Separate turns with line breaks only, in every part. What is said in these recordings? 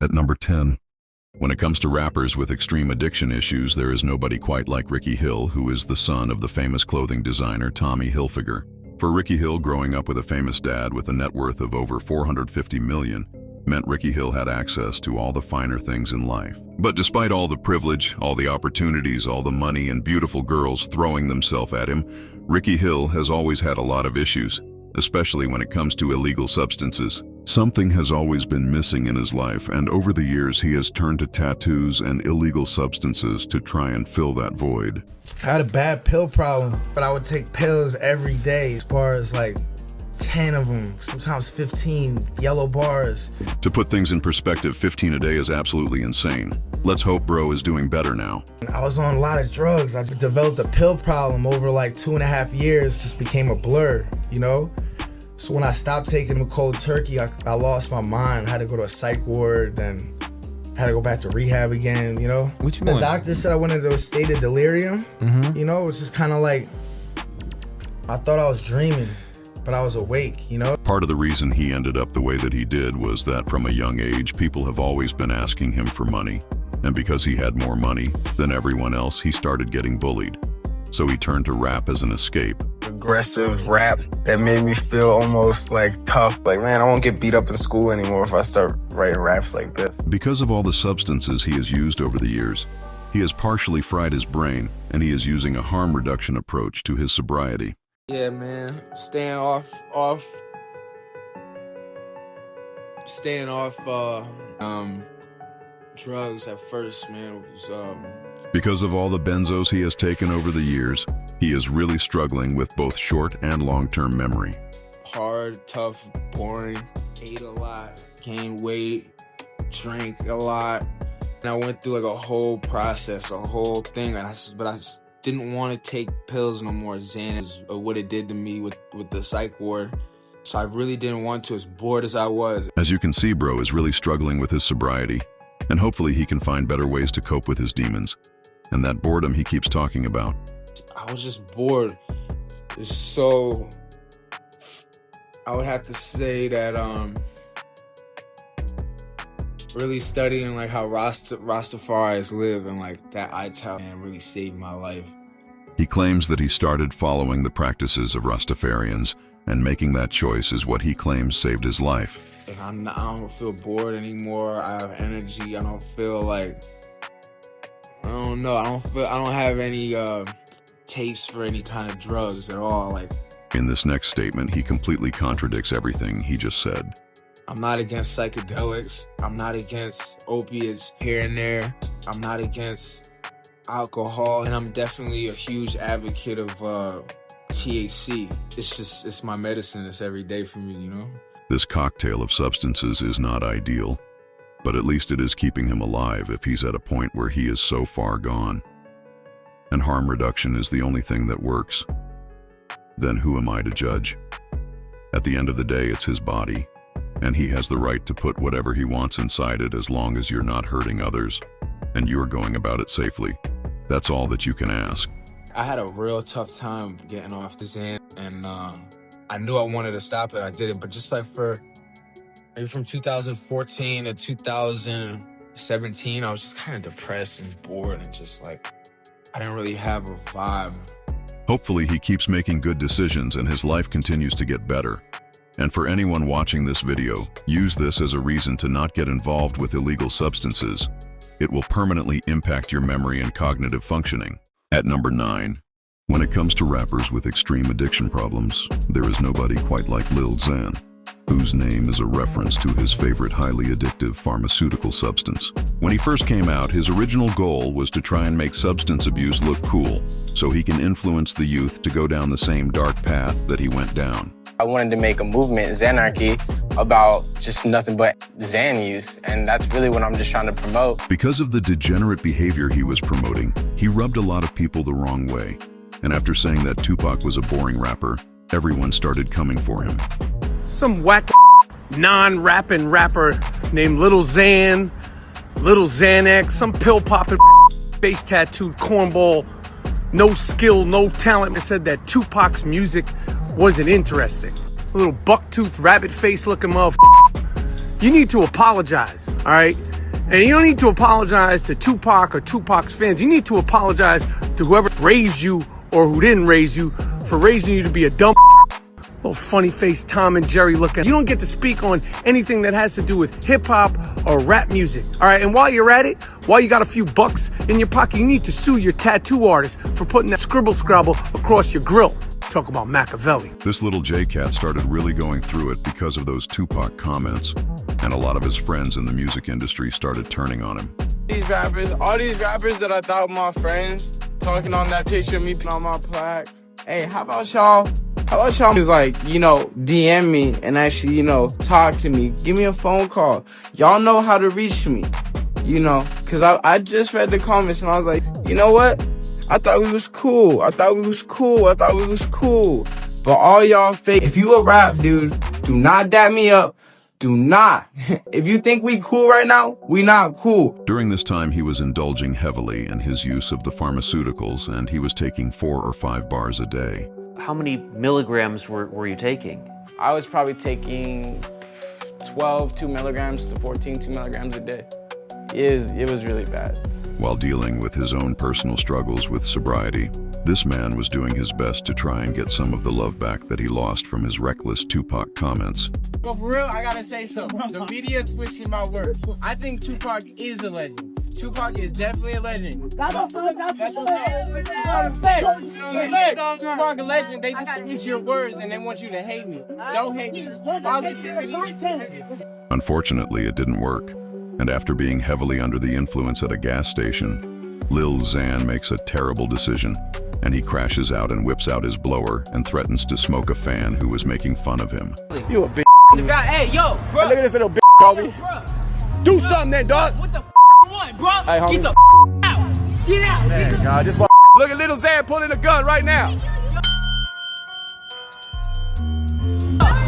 At number 10, when it comes to rappers with extreme addiction issues, there is nobody quite like Ricky Hill, who is the son of the famous clothing designer Tommy Hilfiger. For Ricky Hill, growing up with a famous dad with a net worth of over $450 million meant Ricky Hill had access to all the finer things in life. But despite all the privilege, all the opportunities, all the money, and beautiful girls throwing themselves at him, Ricky Hill has always had a lot of issues, especially when it comes to illegal substances. Something has always been missing in his life, and over the years he has turned to tattoos and illegal substances to try and fill that void.
I had a bad pill problem, but I would take pills every day, as far as like 10 of them, sometimes 15 yellow bars.
To put things in perspective, 15 a day is absolutely insane. Let's hope bro is doing better now.
I was on a lot of drugs. I developed a pill problem over like 2.5 years, just became a blur, you know? So when I stopped taking the cold turkey, I lost my mind. I had to go to a psych ward, then had to go back to rehab again, you know?
What you
The
want?
doctor said I went into a state of delirium, you know? It's just kind of like, I thought I was dreaming, but I was awake, you know?
Part of the reason he ended up the way that he did was that from a young age, people have always been asking him for money. And because he had more money than everyone else, he started getting bullied. So he turned to rap as an escape.
Aggressive rap that made me feel almost like tough. Like, man, I won't get beat up in school anymore if I start writing raps like this.
Because of all the substances he has used over the years, he has partially fried his brain, and he is using a harm reduction approach to his sobriety.
Yeah, man, staying off drugs at first, man. It was
Because of all the benzos he has taken over the years, he is really struggling with both short and long-term memory.
hard, tough, boring. Ate a lot, gained weight, drank a lot. And I went through like a whole process, a whole thing, but I just didn't want to take pills no more, Xanax, or what it did to me with the psych ward. So I really didn't want to, as bored as I was.
As you can see, bro is really struggling with his sobriety, and hopefully he can find better ways to cope with his demons and that boredom he keeps talking about.
I was just bored. So I would have to say that really studying like how Rastafaris live and like that ital and really saved my life.
He claims that he started following the practices of Rastafarians, and making that choice is what he claims saved his life.
And I don't feel bored anymore. I have energy. I don't feel like, I don't know. I don't have any taste for any kind of drugs at all. Like,
In this next statement, he completely contradicts everything he just said.
I'm not against psychedelics. I'm not against opiates here and there. I'm not against alcohol. And I'm definitely a huge advocate of THC. It's my medicine. It's every day for me, you know?
This cocktail of substances is not ideal, but at least it is keeping him alive if he's at a point where he is so far gone. And harm reduction is the only thing that works. Then who am I to judge? At the end of the day, it's his body, and he has the right to put whatever he wants inside it as long as you're not hurting others, and you're going about it safely. That's all that you can ask.
I had a real tough time getting off the Xan, and I knew I wanted to stop it. I did it, but just like maybe from 2014 to 2017, I was just kind of depressed and bored and just like, I didn't really have a vibe.
Hopefully he keeps making good decisions and his life continues to get better. And for anyone watching this video, use this as a reason to not get involved with illegal substances. It will permanently impact your memory and cognitive functioning. At number 9, when it comes to rappers with extreme addiction problems, there is nobody quite like Lil Xan, whose name is a reference to his favorite highly addictive pharmaceutical substance. When he first came out, his original goal was to try and make substance abuse look cool, so he can influence the youth to go down the same dark path that he went down.
I wanted to make a movement, Xanarchy, about just nothing but Xan use, and that's really what I'm just trying to promote.
Because of the degenerate behavior he was promoting, he rubbed a lot of people the wrong way. And after saying that Tupac was a boring rapper, everyone started coming for him.
Some whack non-rapping rapper named Little Xan, Little Xanax, some pill-popping face tattooed cornball, no skill, no talent. They said that Tupac's music wasn't interesting. A little bucktooth, rabbit face looking motherfucker. You need to apologize, all right? And you don't need to apologize to Tupac or Tupac's fans. You need to apologize to whoever raised you or who didn't raise you for raising you to be a dumb little funny faced Tom and Jerry looking. You don't get to speak on anything that has to do with hip hop or rap music. All right, and while you're at it, while you got a few bucks in your pocket, you need to sue your tattoo artist for putting that scribble scrabble across your grill. Talk about Machiavelli.
This little J-Cat started really going through it because of those Tupac comments, and a lot of his friends in the music industry started turning on him.
All these rappers that I thought were my friends, talking on that picture of me on my plaque. Hey, how about y'all is like, DM me and actually, talk to me. Give me a phone call. Y'all know how to reach me, because I just read the comments and I was like, you know what? I thought we was cool. But all y'all fake. If you a rap dude, do not dap me up. Do not. If you think we cool right now, we not cool.
During this time, he was indulging heavily in his use of the pharmaceuticals, and he was taking 4 or 5 bars a day.
How many milligrams were you taking?
I was probably taking 12 2 milligrams to 14 2 milligrams a day. It was really bad.
While dealing with his own personal struggles with sobriety, this man was doing his best to try and get some of the love back that he lost from his reckless Tupac comments.
But for real, I gotta say something. The media twisted my words. I think Tupac is a legend. Tupac is definitely a legend. That's what's up. Tupac a legend. They just twist your words and they want you to hate me. Don't hate me.
Unfortunately, it didn't work. And after being heavily under the influence at a gas station, Lil Xan makes a terrible decision, and he crashes out and whips out his blower and threatens to smoke a fan who was making fun of him.
You a bitch.
Hey, yo, bro.
Look at this little bitch, homie. Do something then, dog.
What the want, bro?
Hey, homie.
Get the out. Get out.
Man, God, this look at little Xan pulling a gun right now.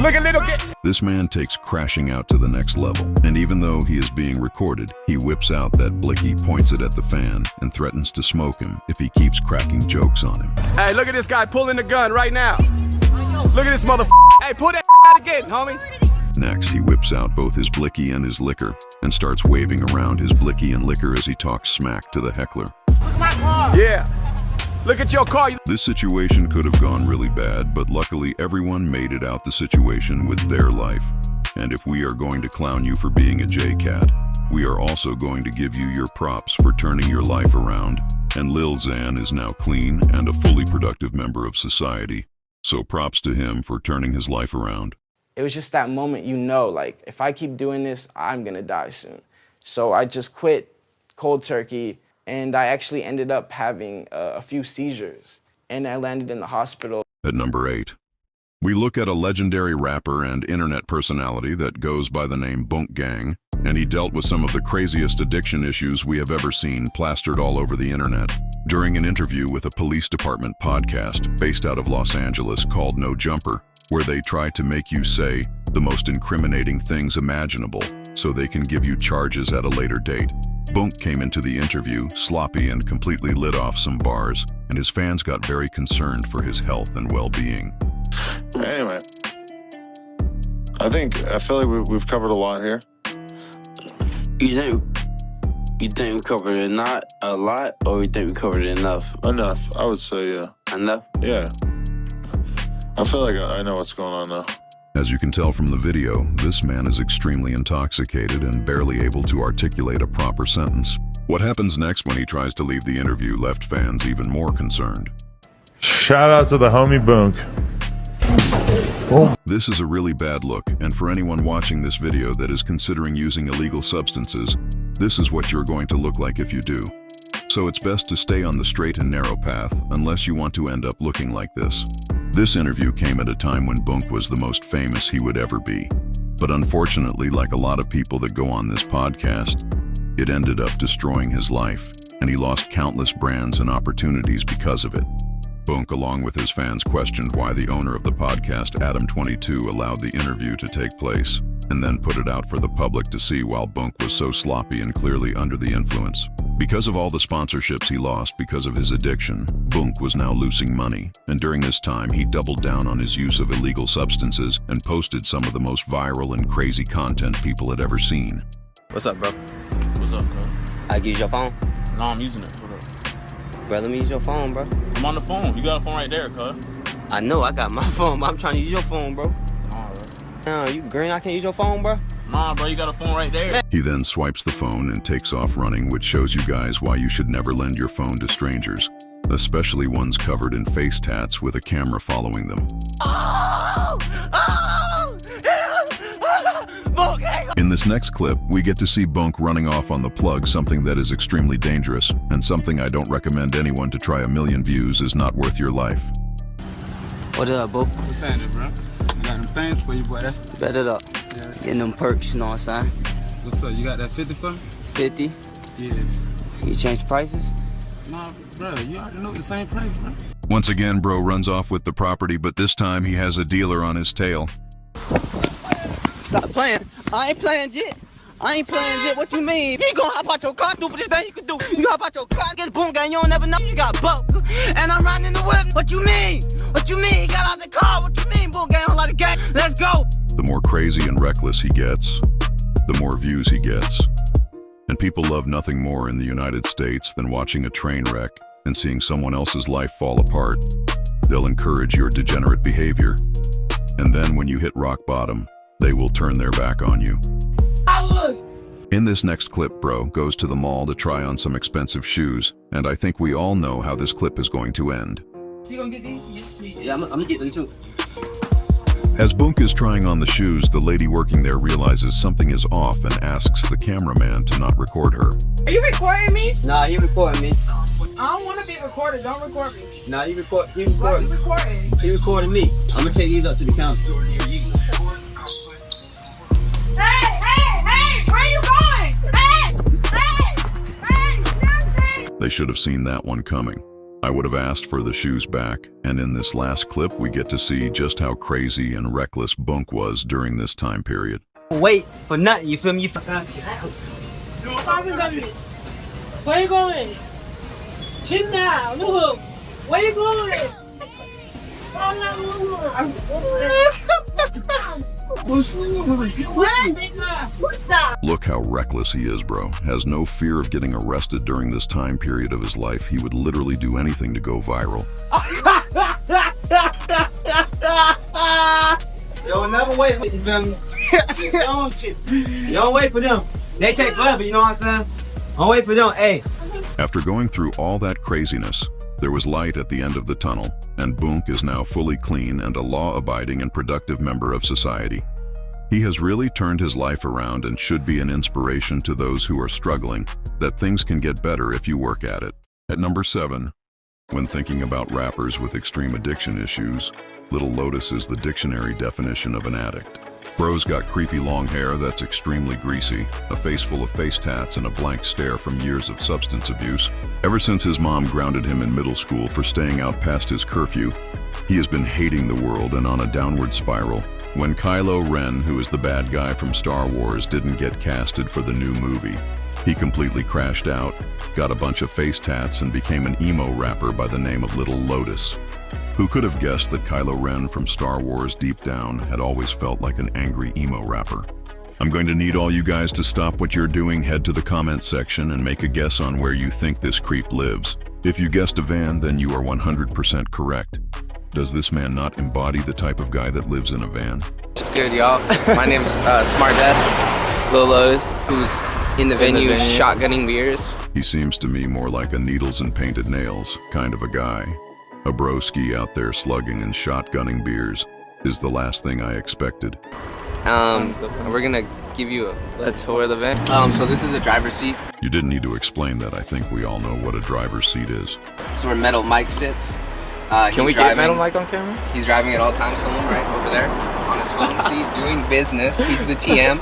Look at little kid.
This man takes crashing out to the next level, and even though he is being recorded, he whips out that blicky, points it at the fan, and threatens to smoke him if he keeps cracking jokes on him.
Hey, look at this guy pulling the gun right now. Look at this motherfucker. Hey, pull that out again, homie.
Next, he whips out both his blicky and his liquor, and starts waving around his blicky and liquor as he talks smack to the heckler.
Yeah. Look at your car.
This situation could have gone really bad, but luckily everyone made it out the situation with their life. And if we are going to clown you for being a J-Cat, we are also going to give you your props for turning your life around. And Lil Xan is now clean and a fully productive member of society. So props to him for turning his life around.
It was just that moment, like, if I keep doing this, I'm gonna die soon. So I just quit cold turkey. And I actually ended up having a few seizures, and I landed in the hospital.
At number 8, we look at a legendary rapper and internet personality that goes by the name Bunk Gang, and he dealt with some of the craziest addiction issues we have ever seen plastered all over the internet. During an interview with a police department podcast based out of Los Angeles called No Jumper, where they try to make you say the most incriminating things imaginable so they can give you charges at a later date. Bunk came into the interview sloppy and completely lit off some bars, and his fans got very concerned for his health and well-being.
Anyway, I feel like we've covered a lot here.
You think we covered it not a lot, or you think we covered it enough?
Enough, I would say, yeah.
Enough?
Yeah. I feel like I know what's going on now.
As you can tell from the video, this man is extremely intoxicated and barely able to articulate a proper sentence. What happens next when he tries to leave the interview left fans even more concerned.
Shout out to the homie Bunk.
This is a really bad look, and for anyone watching this video that is considering using illegal substances, this is what you're going to look like if you do. So it's best to stay on the straight and narrow path unless you want to end up looking like this. This interview came at a time when Bunk was the most famous he would ever be. But unfortunately, like a lot of people that go on this podcast, it ended up destroying his life, and he lost countless brands and opportunities because of it. Bunk, along with his fans, questioned why the owner of the podcast, Adam22, allowed the interview to take place, and then put it out for the public to see while Bunk was so sloppy and clearly under the influence. Because of all the sponsorships he lost because of his addiction, Bunk was now losing money, and during this time he doubled down on his use of illegal substances and posted some of the most viral and crazy content people had ever seen.
What's up, bro?
What's up, cuz?
I use your phone?
No, I'm using it. What up?
Bro, let me use your phone, bro.
I'm on the phone. You got a phone right there, cuz.
I know I got my phone, but I'm trying to use your phone, bro.
Nah, bro.
Nah, you green, I can't use your phone, bro?
Nah, bro, you got a phone right there.
He then swipes the phone and takes off running, which shows you guys why you should never lend your phone to strangers, especially ones covered in face tats with a camera following them. In this next clip, we get to see Bunk running off on the plug, something that is extremely dangerous, and something I don't recommend anyone to try. 1 million views is not worth your life.
What up, bro?
What's happening, bro? I got them things for you, boy. That's
Bet it up.
Yeah.
Getting them perks, you know what I'm saying?
What's up? You got that 50 for me?
50?
Yeah.
You change prices?
Nah, bro, you already know the same price, bro.
Once again, bro runs off with the property, but this time he has a dealer on his tail.
Stop playing. I ain't playing shit. I ain't playing shit. What you mean? You gonna hop out your car, stupidest thing you can do. You hop out your car, get a boom gun, you don't never know you got bumped. And I'm riding in the whip. What you mean? What you mean? He got out the car. What you mean? Boom gang, a lot of gang. Let's go.
The more crazy and reckless he gets, the more views he gets. And people love nothing more in the United States than watching a train wreck and seeing someone else's life fall apart. They'll encourage your degenerate behavior. And then when you hit rock bottom, they will turn their back on you. In this next clip, bro goes to the mall to try on some expensive shoes, and I think we all know how this clip is going to end.
You gonna get these? Yeah, I'm gonna get them too.
As Bunk is trying on the shoes, the lady working there realizes something is off and asks the cameraman to not record her.
Are you recording me?
Nah, he recording me.
I don't want to be recorded. Don't record me.
Nah, he recording.
What, you recording?
He recording me. I'm gonna take these up to the counter.
Hey! Where are you going? Hey!
They should have seen that one coming. I would have asked for the shoes back, and in this last clip we get to see just how crazy and reckless Bunk was during this time period.
Wait for nothing, you feel me?
Where you going? Sit down. Look. Where you going?
Look how reckless he is, bro. Has no fear of getting arrested during this time period of his life. He would literally do anything to go viral.
Yo, never wait for you, feel me? You don't wait for them. They take forever, you know what I'm saying? Don't wait for them, hey.
After going through all that craziness, there was light at the end of the tunnel, and Bunk is now fully clean and a law-abiding and productive member of society. He has really turned his life around and should be an inspiration to those who are struggling, that things can get better if you work at it. At number 7, when thinking about rappers with extreme addiction issues, Little Lotus is the dictionary definition of an addict. Bro's got creepy long hair that's extremely greasy, a face full of face tats, and a blank stare from years of substance abuse. Ever since his mom grounded him in middle school for staying out past his curfew, he has been hating the world and on a downward spiral. When Kylo Ren, who is the bad guy from Star Wars, didn't get casted for the new movie, he completely crashed out, got a bunch of face tats, and became an emo rapper by the name of Little Lotus. Who could have guessed that Kylo Ren from Star Wars deep down had always felt like an angry emo rapper? I'm going to need all you guys to stop what you're doing, head to the comment section, and make a guess on where you think this creep lives. If you guessed a van, then you are 100% correct. Does this man not embody the type of guy that lives in a van?
What's good, y'all? My name's Smart Death, Lil Lotus, who's in the venue shotgunning beers.
He seems to me more like a needles and painted nails kind of a guy. A broski out there slugging and shotgunning beers is the last thing I expected.
We're gonna give you a tour of the van. So this is the driver's seat.
You didn't need to explain that. I think we all know what a driver's seat is.
This is where Metal Mike sits.
Can we get Metal Mike on camera?
He's driving at all times, filming right over there on his phone seat, doing business. He's the TM.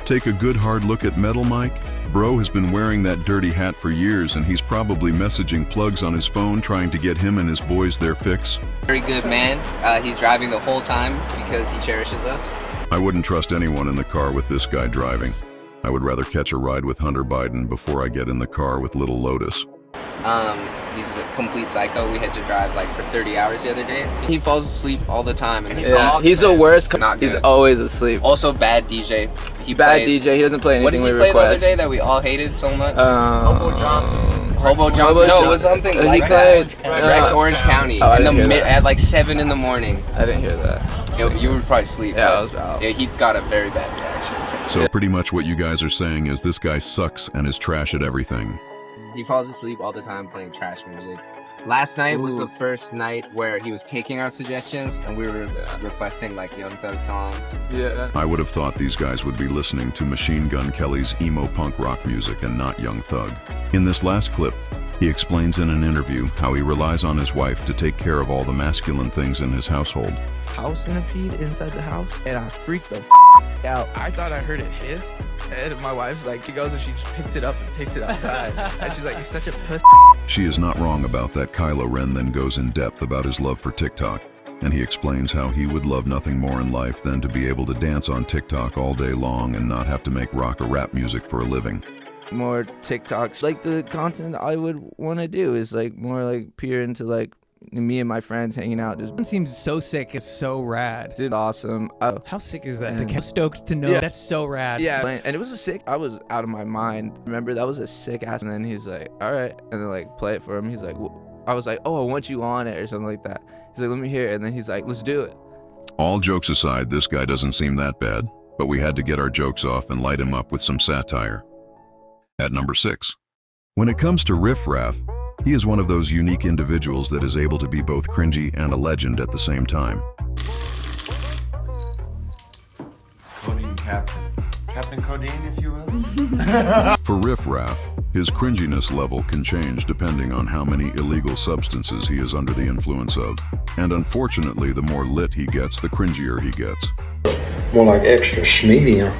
Take a good hard look at Metal Mike. Bro has been wearing that dirty hat for years, and he's probably messaging plugs on his phone trying to get him and his boys their fix.
Very good man. He's driving the whole time because he cherishes us.
I wouldn't trust anyone in the car with this guy driving. I would rather catch a ride with Hunter Biden before I get in the car with Little Lotus.
He's a complete psycho. We had to drive like for 30 hours the other day. He falls asleep all the time in the song.
He's the worst.
Not
He's
good.
always asleep.
Also bad DJ. He
DJ. He doesn't play anything
What did he
we
play
request.
the other day that we all hated so much?
Hobo Johnson.
Hobo Johnson. No, it was something
He
like
played
that. Rex Orange County.
Oh, I
in the
didn't hear that.
at like 7 in the morning.
I didn't hear that.
You would probably sleep.
Yeah,
but
I was out.
Yeah, he got a very bad reaction.
So pretty much what you guys are saying is this guy sucks and is trash at everything.
He falls asleep all the time playing trash music. Last night was the first night where he was taking our suggestions and we were requesting like Young Thug songs.
Yeah.
I would have thought these guys would be listening to Machine Gun Kelly's emo punk rock music and not Young Thug. In this last clip, he explains in an interview how he relies on his wife to take care of all the masculine things in his household.
House centipede inside the house, and I freaked the out. I thought I heard it hiss, and my wife's like, she goes and she just picks it up and takes it outside, and she's like, "You're such a pussy."
She is not wrong about that. Kylo Ren then goes in depth about his love for TikTok, and he explains how he would love nothing more in life than to be able to dance on TikTok all day long and not have to make rock or rap music for a living.
More TikToks, like the content I would want to do is like more like peer into like me and my friends hanging out. Just
It seems so sick. It's so rad.
Dude, awesome.
How sick is that?
Man.
I'm stoked to know.
Yeah.
That's so rad.
Yeah, and it was a sick. I was out of my mind. Remember, that was a sick ass. And then he's like, "All right," and then like play it for him. He's like, I was like, "Oh, I want you on it" or something like that. He's like, "Let me hear it," and then he's like, "Let's do it."
All jokes aside, this guy doesn't seem that bad, but we had to get our jokes off and light him up with some satire. At number 6. When it comes to Riff Raff, he is one of those unique individuals that is able to be both cringy and a legend at the same time.
Codeine Captain. Captain Codeine, if you will.
For Riff Raff, his cringiness level can change depending on how many illegal substances he is under the influence of. And unfortunately, the more lit he gets, the cringier he gets.
More like extra schmedium.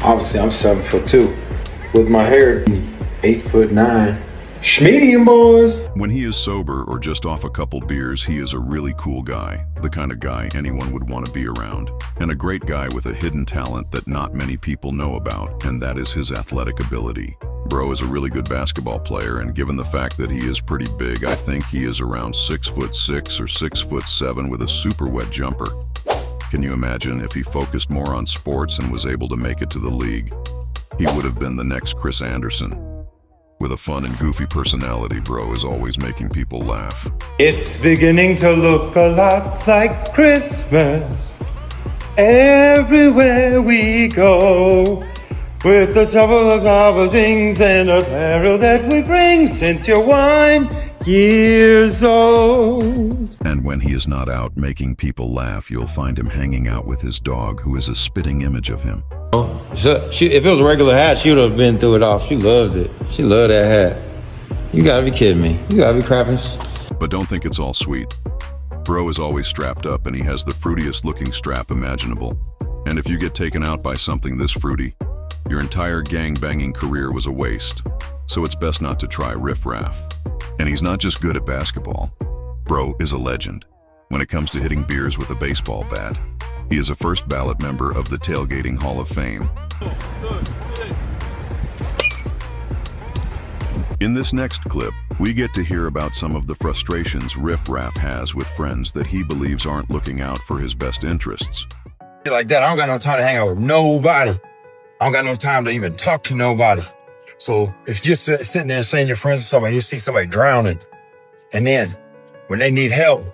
Obviously, I'm 7'2". With my hair, 8'9". Schmedium, boys!
When he is sober or just off a couple beers, he is a really cool guy, the kind of guy anyone would want to be around, and a great guy with a hidden talent that not many people know about, and that is his athletic ability. Bro is a really good basketball player, and given the fact that he is pretty big, I think he is around 6'6" or 6'7" with a super wet jumper. Can you imagine if he focused more on sports and was able to make it to the league? He would have been the next Chris Anderson. With a fun and goofy personality, bro is always making people laugh.
It's beginning to look a lot like Christmas everywhere we go. With the trouble of our things and apparel that we bring since you're 1 years old.
And when he is not out making people laugh, you'll find him hanging out with his dog, who is a spitting image of him.
If it was a regular hat, she would have been through it off. She loves it. She loved that hat. You gotta be kidding me. You gotta be crapping.
But don't think it's all sweet. Bro is always strapped up and he has the fruitiest looking strap imaginable. And if you get taken out by something this fruity, your entire gang-banging career was a waste. So it's best not to try Riff Raff. And he's not just good at basketball. Bro is a legend when it comes to hitting beers with a baseball bat. He is a first ballot member of the Tailgating Hall of Fame. In this next clip, we get to hear about some of the frustrations Riff Raff has with friends that he believes aren't looking out for his best interests.
Like that, I don't got no time to hang out with nobody. I don't got no time to even talk to nobody. So if you're sitting there saying you're friends with somebody, you see somebody drowning, and then when they need help,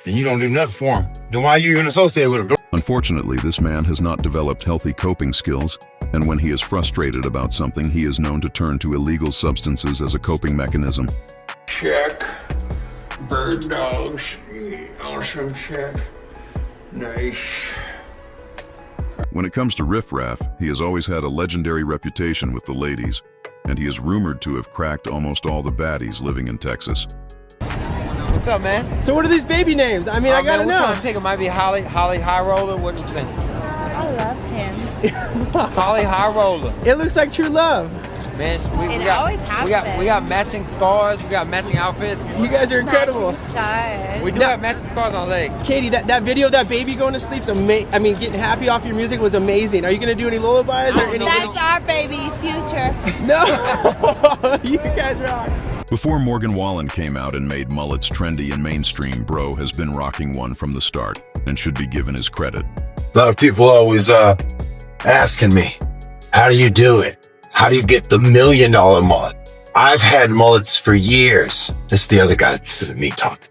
then you don't do nothing for them, then why are you even associated with them?
Unfortunately, this man has not developed healthy coping skills, and when he is frustrated about something, he is known to turn to illegal substances as a coping mechanism.
Check. Bird dogs. Awesome check. Nice.
When it comes to Riff Raff, he has always had a legendary reputation with the ladies, and he is rumored to have cracked almost all the baddies living in Texas.
What's up, man?
So what are these baby names? I mean, I gotta know.
I think it might be Holly High Roller. What do you think?
I love him.
Holly High Roller.
It looks like true love.
Man,
It always happens.
we got matching scars. We got matching outfits.
You guys are incredible.
We do have matching scars on leg.
Katie, that video of that baby going to sleep's amazing. I mean, getting happy off your music was amazing. Are you gonna do any lullabies or any?
That's our baby's future.
No, you guys rock.
Before Morgan Wallen came out and made mullets trendy and mainstream, Bro has been rocking one from the start and should be given his credit.
A lot of people always asking me, how do you do it? How do you get the $1 million mullet? I've had mullets for years. This is the other guy. This isn't me talking.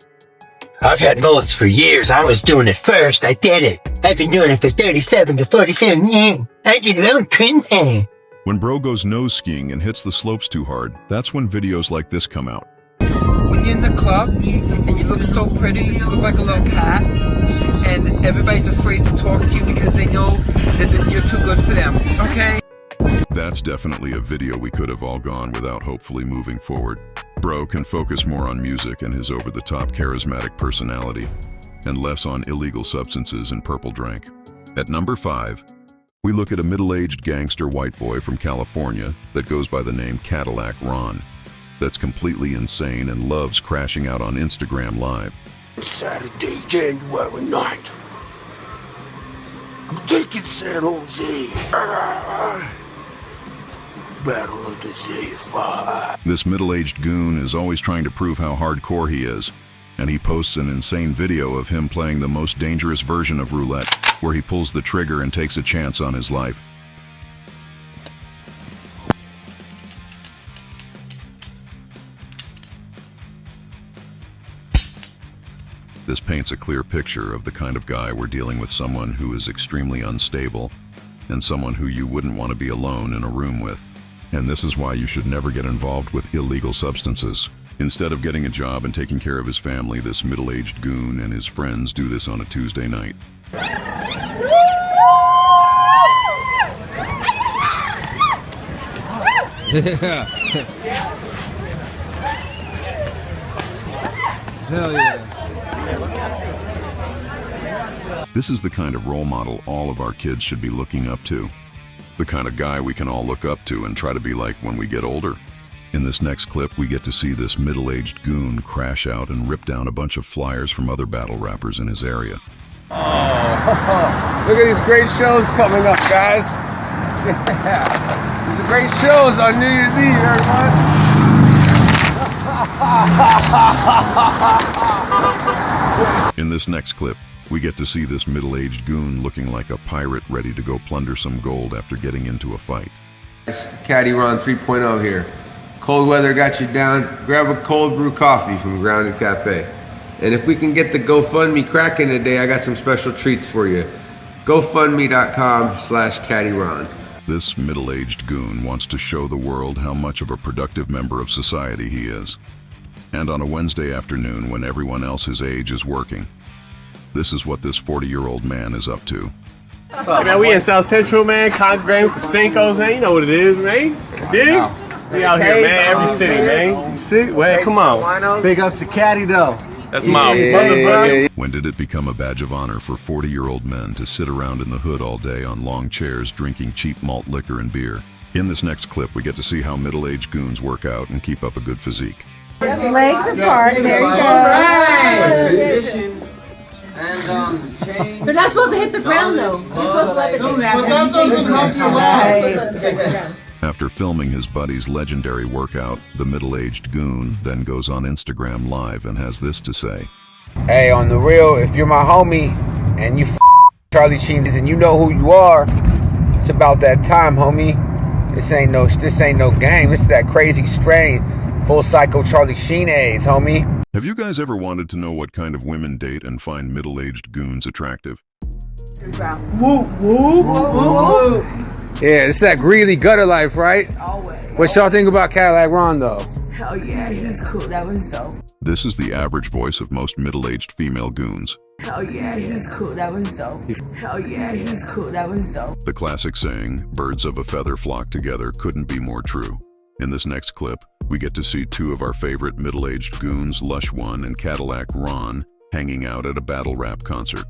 I've had mullets for years. I was doing it first. I did it. I've been doing it for 37 to 47 years. I did it on trend.
When Bro goes nose skiing and hits the slopes too hard, that's when videos like this come out.
When you're in the club and you look so pretty, you look like a little cat, and everybody's afraid to talk to you because they know that you're too good for them, okay?
That's definitely a video we could have all gone without hopefully moving forward. Bro can focus more on music and his over-the-top charismatic personality, and less on illegal substances and purple drank. At number 5, we look at a middle-aged gangster white boy from California that goes by the name Cadillac Ron, that's completely insane and loves crashing out on Instagram Live.
Saturday, January 9th. I'm taking San Jose. Battle of the Z5.
This middle-aged goon is always trying to prove how hardcore he is, and he posts an insane video of him playing the most dangerous version of roulette, where he pulls the trigger and takes a chance on his life. This paints a clear picture of the kind of guy we're dealing with, someone who is extremely unstable and someone who you wouldn't want to be alone in a room with. And this is why you should never get involved with illegal substances. Instead of getting a job and taking care of his family, this middle-aged goon and his friends do this on a Tuesday night.
Hell yeah.
This is the kind of role model all of our kids should be looking up to. The kind of guy we can all look up to and try to be like when we get older. In this next clip, we get to see this middle-aged goon crash out and rip down a bunch of flyers from other battle rappers in his area.
Oh, look at these great shows coming up, guys. These are great shows on New Year's Eve, everyone.
In this next clip, we get to see this middle-aged goon looking like a pirate ready to go plunder some gold after getting into a fight.
Caddy Ron 3.0 here. Cold weather got you down, grab a cold brew coffee from Grounded Cafe. And if we can get the GoFundMe cracking today, I got some special treats for you. GoFundMe.com/CaddyRon.
This middle-aged goon wants to show the world how much of a productive member of society he is. And on a Wednesday afternoon when everyone else his age is working, this is what this 40-year-old man is up to.
Hey man, we in South Central, man, congregating with the Cincos, man. You know what it is, man. Dig? We out here, man, every city, man. You see? Well, come on.
Big ups to Caddy, though.
That's my brother, bro.
When did it become a badge of honor for 40-year-old men to sit around in the hood all day on long chairs drinking cheap malt liquor and beer? In this next clip, we get to see how middle-aged goons work out and keep up a good physique.
Legs apart, there you go.
They're not supposed to hit the ground though. You're supposed to let it do that.
But that doesn't help your life.
After filming his buddy's legendary workout, the middle-aged goon then goes on Instagram Live and has this to say.
Hey, on the real, if you're my homie and you Charlie Sheen and you know who you are, it's about that time, homie. This ain't no game. This is that crazy strain. Full psycho Charlie Sheen AIDS, homie.
Have you guys ever wanted to know what kind of women date and find middle-aged goons attractive?
Whoop, whoop, whoop.
Yeah, it's that greedy gutter life, right?
Always.
What y'all think about Cadillac Ron, though?
Hell yeah, he's cool. That was dope.
This is the average voice of most middle-aged female goons.
Hell yeah, he's cool. That was dope. Hell yeah, he's cool. That was dope.
The classic saying, birds of a feather flock together, couldn't be more true. In this next clip, we get to see two of our favorite middle-aged goons, Lush One and Cadillac Ron, hanging out at a battle rap concert.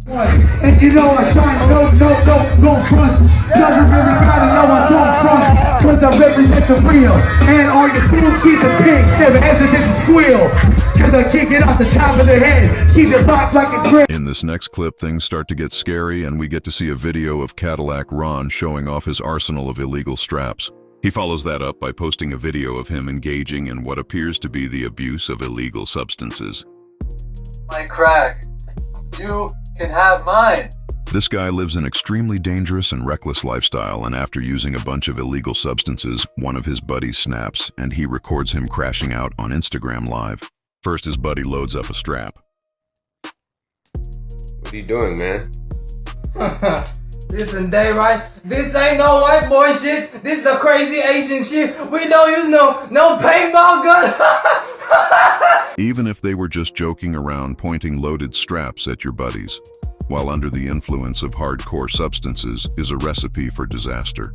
And you know I shine, no front. Doesn't really matter, no I don't front. Cause I represent
the wheel. And all your cool kids and pigs never hesitate to squeal. Cause I kick it off the top of the head. Keep it locked like a grip.
In this next clip, things start to get scary and we get to see a video of Cadillac Ron showing off his arsenal of illegal straps. He follows that up by posting a video of him engaging in what appears to be the abuse of illegal substances.
My crack. You can have mine.
This guy lives an extremely dangerous and reckless lifestyle, and after using a bunch of illegal substances, one of his buddies snaps and he records him crashing out on Instagram Live. First, his buddy loads up a strap.
What are you doing, man?
Listen, Dave, right? This ain't no white boy shit. This the crazy Asian shit. We don't use no paintball gun.
Even if they were just joking around pointing loaded straps at your buddies, while under the influence of hardcore substances is a recipe for disaster.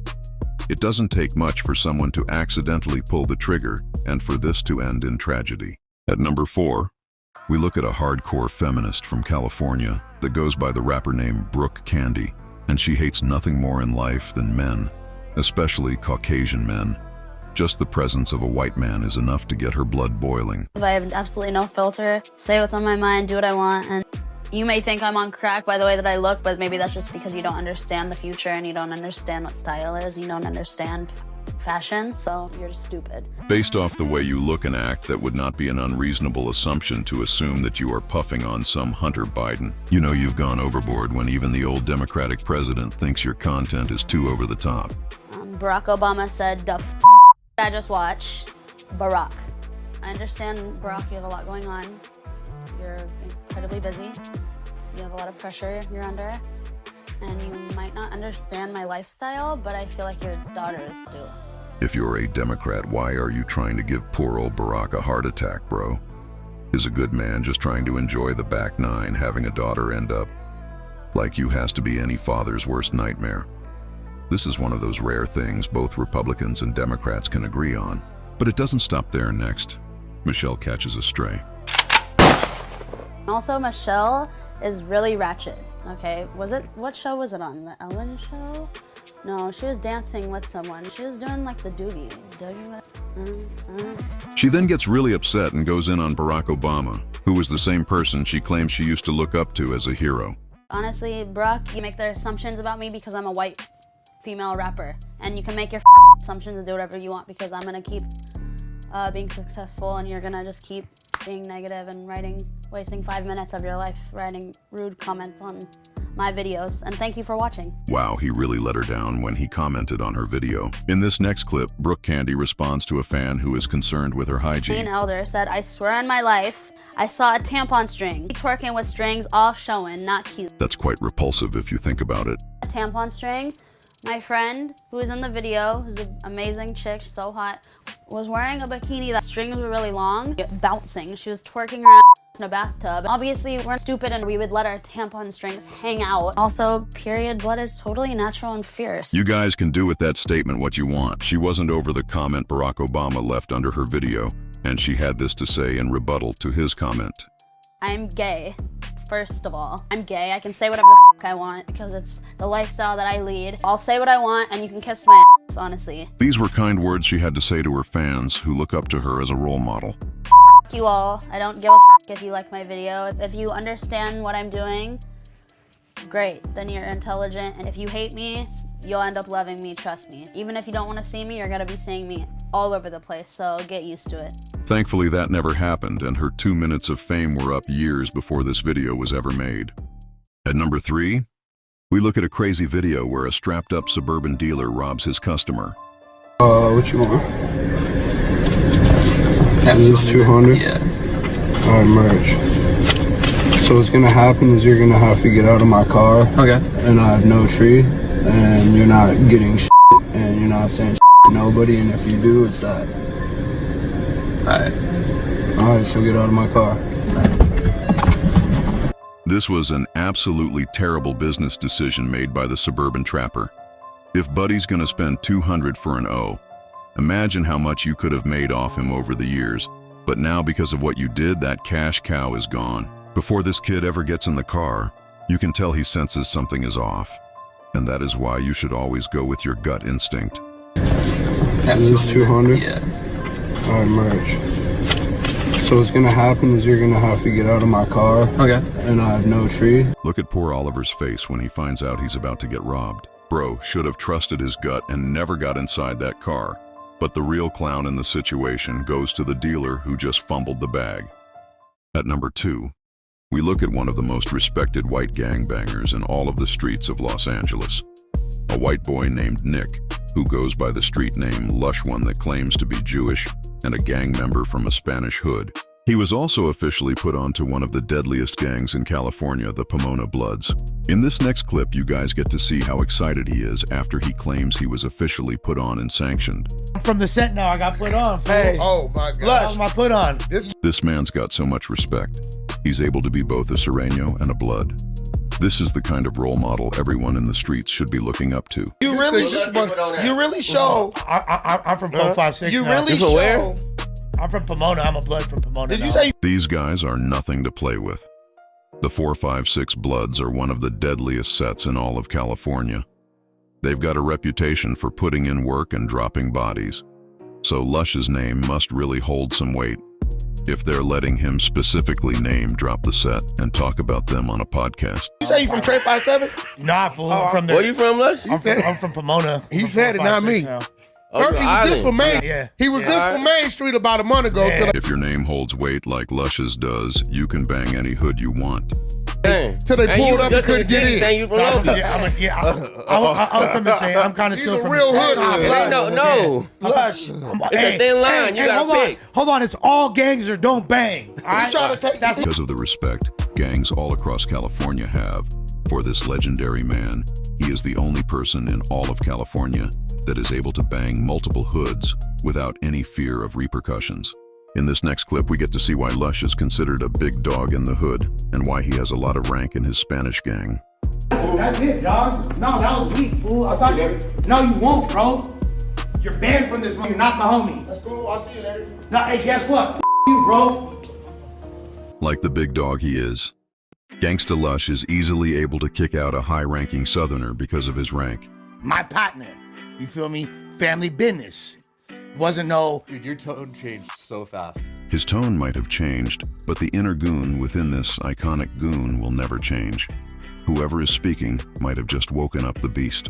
It doesn't take much for someone to accidentally pull the trigger and for this to end in tragedy. At number 4, we look at a hardcore feminist from California that goes by the rapper name Brooke Candy, and she hates nothing more in life than men, especially Caucasian men. Just the presence of a white man is enough to get her blood boiling.
I have absolutely no filter, say what's on my mind, do what I want, and you may think I'm on crack by the way that I look, but maybe that's just because you don't understand the future and you don't understand what style is, you don't understand fashion, so you're just stupid.
Based off the way you look and act, that would not be an unreasonable assumption to assume that you are puffing on some Hunter Biden. You know you've gone overboard when even the old Democratic president thinks your content is too over the top.
Barack Obama said, the I just watched, Barack. I understand, Barack, you have a lot going on. You're incredibly busy. You have a lot of pressure you're under. And you might not understand my lifestyle, but I feel like your daughters do.
If you're a Democrat, why are you trying to give poor old Barack a heart attack, bro? Is a good man just trying to enjoy the back nine, having a daughter end up like you has to be any father's worst nightmare? This is one of those rare things both Republicans and Democrats can agree on. But it doesn't stop there. Next, Michelle catches a stray.
Also, Michelle is really ratchet, okay? What show was it on? The Ellen show? No, she was dancing with someone. She was doing like the doogie.
She then gets really upset and goes in on Barack Obama, who was the same person she claims she used to look up to as a hero.
Honestly, Barack, you make their assumptions about me because I'm a white female rapper. And you can make your assumptions and do whatever you want because I'm gonna keep being successful and you're gonna just keep being negative and wasting 5 minutes of your life writing rude comments on my videos. And thank you for watching.
Wow, he really let her down when he commented on her video. In this next clip, Brooke Candy responds to a fan who is concerned with her hygiene.
An elder said, I swear on my life, I saw a tampon string. Twerking with strings all showing, not cute.
That's quite repulsive if you think about it.
A tampon string. My friend, who was in the video, who's an amazing chick, she's so hot, was wearing a bikini that strings were really long, bouncing. She was twerking her ass in a bathtub. Obviously, we're stupid and we would let our tampon strings hang out. Also, period blood is totally natural and fierce.
You guys can do with that statement what you want. She wasn't over the comment Barack Obama left under her video, and she had this to say in rebuttal to his comment.
I'm gay. First of all, I'm gay. I can say whatever the f I want because it's the lifestyle that I lead. I'll say what I want and you can kiss my ass, honestly.
These were kind words she had to say to her fans who look up to her as a role model.
F you all. I don't give a f if you like my video. If you understand what I'm doing, great. Then you're intelligent. And if you hate me, you'll end up loving me, trust me. Even if you don't want to see me, you're gonna be seeing me all over the place, so get used to it.
Thankfully, that never happened, and her 2 minutes of fame were up years before this video was ever made. At number 3, we look at a crazy video where a strapped-up suburban dealer robs his customer.
What you want? Is this 200? Yeah. Alright, merch. So what's gonna happen is you're gonna have to get out of my car. Okay. And I have no tree, and you're not getting shit, and you're not saying shit to nobody, and if you do, it's that. Alright, so get out of my car.
This was an absolutely terrible business decision made by the suburban trapper. If Buddy's gonna spend $200 for an O, imagine how much you could have made off him over the years. But now, because of what you did, that cash cow is gone. Before this kid ever gets in the car, you can tell he senses something is off. And that is why you should always go with your gut instinct.
Is this 200? Yeah. Alright, merch. So what's gonna happen is you're gonna have to get out of my car. Okay. And I have no tree.
Look at poor Oliver's face when he finds out he's about to get robbed. Bro should have trusted his gut and never got inside that car. But the real clown in the situation goes to the dealer who just fumbled the bag. At number 2, we look at one of the most respected white gangbangers in all of the streets of Los Angeles. A white boy named Nick, who goes by the street name Lush One that claims to be Jewish and a gang member from a Spanish hood. He was also officially put onto one of the deadliest gangs in California, the Pomona Bloods. In this next clip, you guys get to see how excited he is after he claims he was officially put on and sanctioned.
From the set now, I got put on. Fool.
Hey, oh my God.
Lush, my put on.
This man's got so much respect. He's able to be both a Sereno and a Blood. This is the kind of role model everyone in the streets should be looking up to.
You really show.
I'm from 456.
You
now.
really show. Where?
I'm from Pomona. I'm a Blood from Pomona.
Did you say?
These guys are nothing to play with. The 456 Bloods are one of the deadliest sets in all of California. They've got a reputation for putting in work and dropping bodies. So Lush's name must really hold some weight if they're letting him specifically name drop the set and talk about them on a podcast.
You say you from Trey 57?
Nah, fool. I'm from there.
Where you from, Lush?
I'm from Pomona.
He said it, not me.
Now.
First, he was just for Main.
Yeah.
He was just for Main Street about a month ago.
Yeah.
If your name holds weight like Lush's does, you can bang any hood you want.
Till they pulled up and couldn't get in.
I was from the same. I'm kind of still from
real
the
hood.
No.
Lush.
It's a thin line. You gotta pick.
Hold on. It's all gangs or don't bang. All right?
Trying to take that.
Because of the respect gangs all across California have for this legendary man, he is the only person in all of California that is able to bang multiple hoods without any fear of repercussions. In this next clip, we get to see why Lush is considered a big dog in the hood and why he has a lot of rank in his Spanish gang.
That's it, dog. No, that was weak, fool. I saw you. No, you won't, bro. You're banned from this one. You're not the homie.
Let's go. I'll see you later.
No, hey, guess what? You, bro.
Like the big dog he is, Gangsta Lush is easily able to kick out a high-ranking Southerner because of his rank.
My partner. You feel me? Family business. Wasn't no...
Dude, your tone changed so fast.
His tone might have changed, but the inner goon within this iconic goon will never change. Whoever is speaking might have just woken up the beast.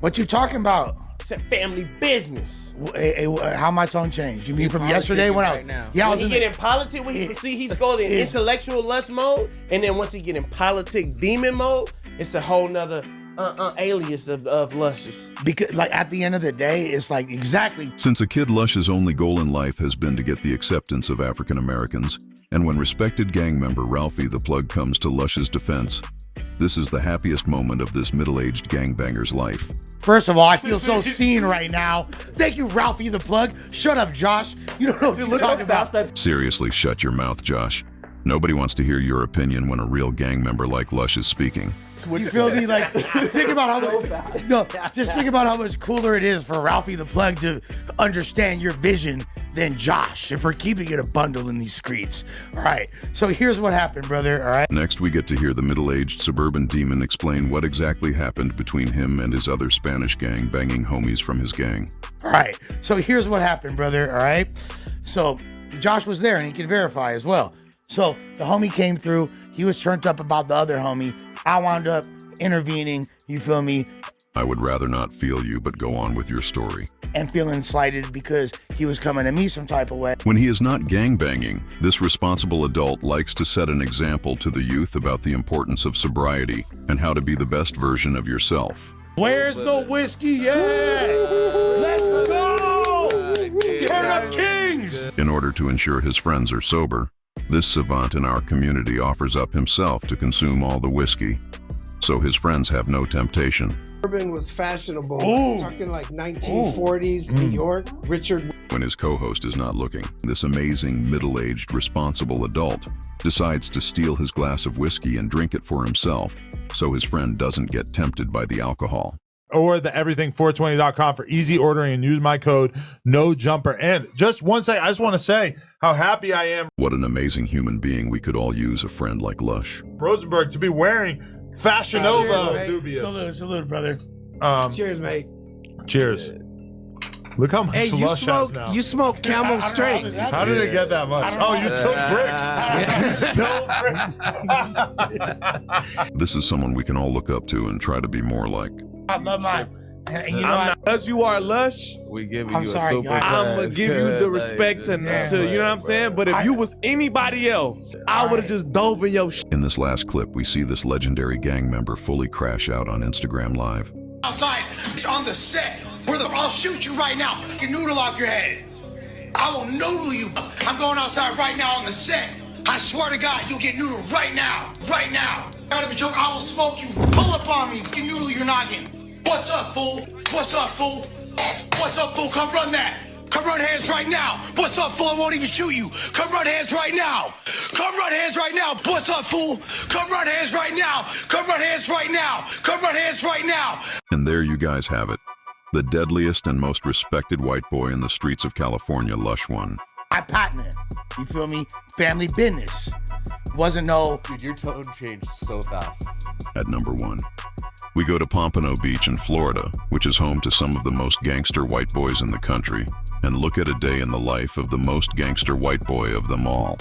What you talking about?
It's a family business.
Hey, how my tone changed? You mean from yesterday when I... Yeah, I was
when he get in politics, when he see he's going in intellectual lust mode, and then once he get in politic demon mode, it's a whole nother... alias of Luscious.
Because, like, at the end of the day, it's like exactly.
Since a kid, Lush's only goal in life has been to get the acceptance of African Americans, and when respected gang member Ralphie the Plug comes to Lush's defense, this is the happiest moment of this middle-aged gangbanger's life.
First of all, I feel so seen right now. Thank you, Ralphie the Plug. Shut up, Josh. You don't know what you're talking about.
Seriously, shut your mouth, Josh. Nobody wants to hear your opinion when a real gang member like Lush is speaking.
You feel me? Like, think about just think about how much cooler it is for Ralphie the Plug to understand your vision than Josh if we're keeping it a bundle in these streets. All right, so here's what happened, brother, all right?
Next, we get to hear the middle-aged suburban demon explain what exactly happened between him and his other Spanish gang banging homies from his gang.
All right, so here's what happened, brother, all right? So Josh was there and he can verify as well. So the homie came through. He was turned up about the other homie. I wound up intervening, you feel me?
I would rather not feel you, but go on with your story.
And feeling slighted because he was coming at me some type of way.
When he is not gangbanging, this responsible adult likes to set an example to the youth about the importance of sobriety and how to be the best version of yourself.
Where's the whiskey at? Let's go! Turn up Kings!
In order to ensure his friends are sober, this savant in our community offers up himself to consume all the whiskey, so his friends have no temptation.
Bourbon was fashionable.
Ooh.
Talking like 1940s New York. Richard.
When his co-host is not looking, this amazing middle-aged responsible adult decides to steal his glass of whiskey and drink it for himself, so his friend doesn't get tempted by the alcohol.
Or the everything420.com for easy ordering and use my code NOJUMPER. And just one second, I just want to say how happy I am.
What an amazing human being. We could all use a friend like Lush.
Rosenberg to be wearing Fashion Nova.
Salute, brother.
Cheers, mate.
Cheers. Look how much
Hey, you
Lush has
smoke
now.
you smoke Camel straight.
How did it get that much? Oh, you took bricks.
This is someone we can all look up to and try to be more like.
I love my. And you know,
I'm not, as you are Lush,
We giving
I'm
you
sorry,
a super
guys.
I'm gonna give you the respect to you know what I'm saying? But if you was anybody else, I would have just dove in your
In this last clip, we see this legendary gang member fully crash out on Instagram Live.
outside on the set. I'll shoot you right now. Get noodle off your head. I will noodle you. I'm going outside right now on the set. I swear to God, you'll get noodle right now. Right now. Out of a joke, I will smoke you. Pull up on me. Get noodle your noggin. What's up, fool? What's up, fool? What's up, fool? Come run that. Come run hands right now. What's up, fool? I won't even shoot you. Come run hands right now. Come run hands right now. What's up, fool? Come run hands right now. Come run hands right now. Come run hands right now.
And there you guys have it. The deadliest and most respected white boy in the streets of California, Lush One.
I partner. You feel me? Family business. Wasn't no.
Dude, your tone changed so fast.
At number 1. We go to Pompano Beach in Florida, which is home to some of the most gangster white boys in the country, and look at a day in the life of the most gangster white boy of them all.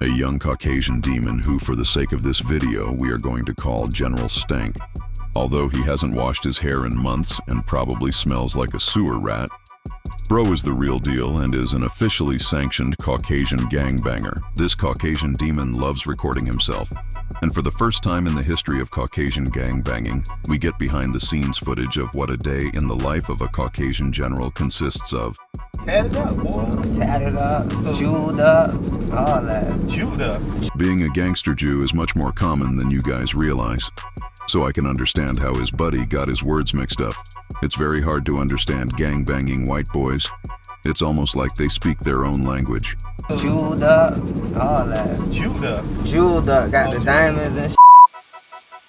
A young Caucasian demon who, for the sake of this video, we are going to call General Stank. Although he hasn't washed his hair in months and probably smells like a sewer rat, Bro is the real deal and is an officially sanctioned Caucasian gangbanger. This Caucasian demon loves recording himself. And for the first time in the history of Caucasian gangbanging, we get behind the scenes footage of what a day in the life of a Caucasian general consists of.
Tatted up, boy. Tatted up, jeweled up, all that. Jeweled up.
Being a gangster Jew is much more common than you guys realize. So I can understand how his buddy got his words mixed up. It's very hard to understand gangbanging white boys. It's almost like they speak their own language.
Jeweled up, all that. Jeweled up. Jeweled up, got the diamonds and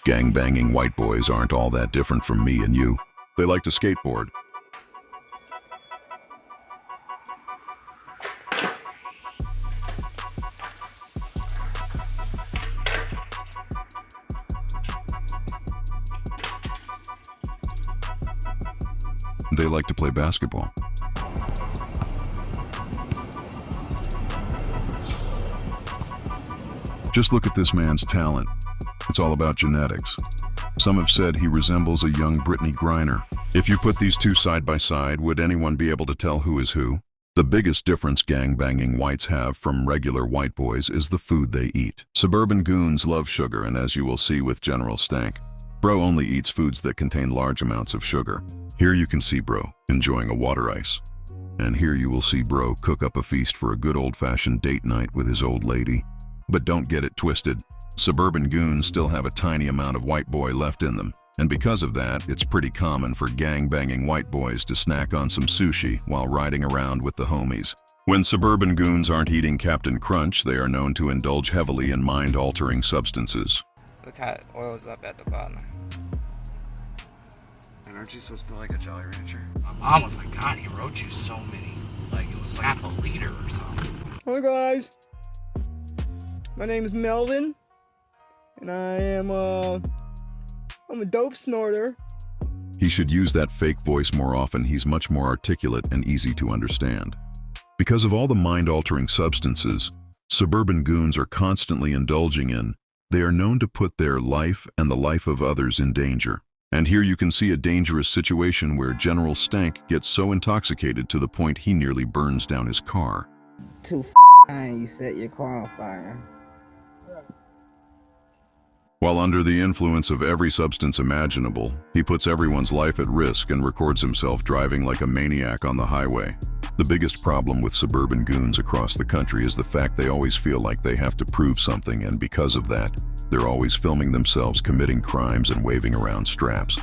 Gangbanging white boys aren't all that different from me and you. They like to skateboard. They like to play basketball. Just look at this man's talent. It's all about genetics. Some have said he resembles a young Brittany Griner. If you put these two side by side, would anyone be able to tell who is who? The biggest difference gangbanging whites have from regular white boys is the food they eat. Suburban goons love sugar, and as you will see with General Stank, Bro only eats foods that contain large amounts of sugar. Here you can see Bro enjoying a water ice. And here you will see Bro cook up a feast for a good old-fashioned date night with his old lady. But don't get it twisted. Suburban goons still have a tiny amount of white boy left in them. And because of that, it's pretty common for gang-banging white boys to snack on some sushi while riding around with the homies. When suburban goons aren't eating Captain Crunch, they are known to indulge heavily in mind-altering substances.
Look how it oils up at the bottom.
And aren't you supposed to feel like a Jolly Rancher?
My mom was like, God, he wrote you so many. Like, it was like half a liter or something.
Hi guys, my name is Melvin, and I'm a dope snorter.
He should use that fake voice more often. He's much more articulate and easy to understand. Because of all the mind-altering substances suburban goons are constantly indulging in, they are known to put their life and the life of others in danger. And here you can see a dangerous situation where General Stank gets so intoxicated to the point he nearly burns down his car.
too and you set your car on fire.
While under the influence of every substance imaginable, he puts everyone's life at risk and records himself driving like a maniac on the highway. The biggest problem with suburban goons across the country is the fact they always feel like they have to prove something, and because of that, they're always filming themselves committing crimes and waving around straps.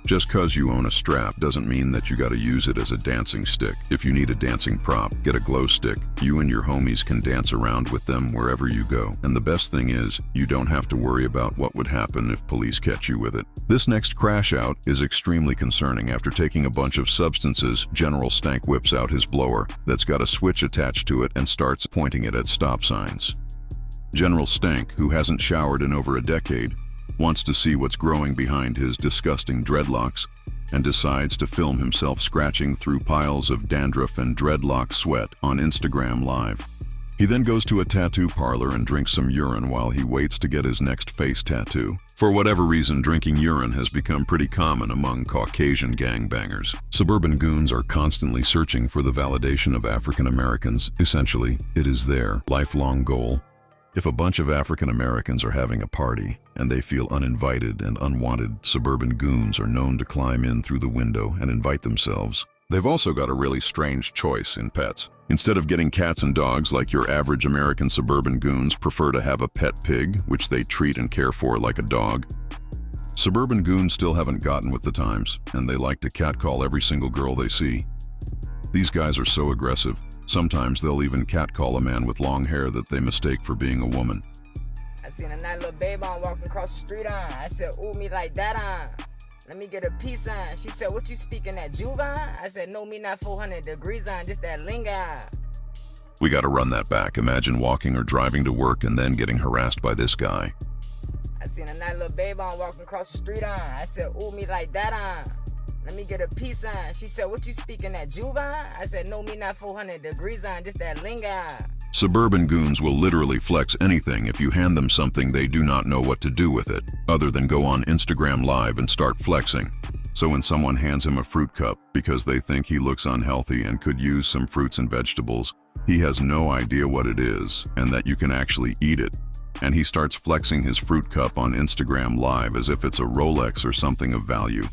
Just cause you own a strap doesn't mean that you gotta use it as a dancing stick. If you need a dancing prop, get a glow stick. You and your homies can dance around with them wherever you go. And the best thing is, you don't have to worry about what would happen if police catch you with it. This next crash out is extremely concerning. After taking a bunch of substances, General Stank whips out his blower that's got a switch attached to it and starts pointing it at stop signs. General Stank, who hasn't showered in over a decade, wants to see what's growing behind his disgusting dreadlocks, and decides to film himself scratching through piles of dandruff and dreadlock sweat on Instagram Live. He then goes to a tattoo parlor and drinks some urine while he waits to get his next face tattoo. For whatever reason, drinking urine has become pretty common among Caucasian gangbangers. Suburban goons are constantly searching for the validation of African Americans. Essentially, it is their lifelong goal. If a bunch of African Americans are having a party and they feel uninvited and unwanted, suburban goons are known to climb in through the window and invite themselves. They've also got a really strange choice in pets. Instead of getting cats and dogs like your average American suburban goons prefer to have a pet pig, which they treat and care for like a dog. Suburban goons still haven't gotten with the times, and they like to catcall every single girl they see. These guys are so aggressive. Sometimes they'll even catcall a man with long hair that they mistake for being a woman.
I seen a nice little babe on walking across the street on. I said, ooh, me like that on. Let me get a piece on. She said, what you speaking that Juve on? I said, no, me not 400 degrees on, just that linga on.
We gotta run that back. Imagine walking or driving to work and then getting harassed by this guy.
I seen a nice little babe on walking across the street on. I said, ooh, me like that on. Let me get a piece on. She said, what you speaking that Juve on? I said, no, me not 400 degrees on, just that linga on.
Suburban goons will literally flex anything if you hand them something they do not know what to do with it, other than go on Instagram Live and start flexing. So when someone hands him a fruit cup because they think he looks unhealthy and could use some fruits and vegetables, he has no idea what it is and that you can actually eat it. And he starts flexing his fruit cup on Instagram Live as if it's a Rolex or something of value.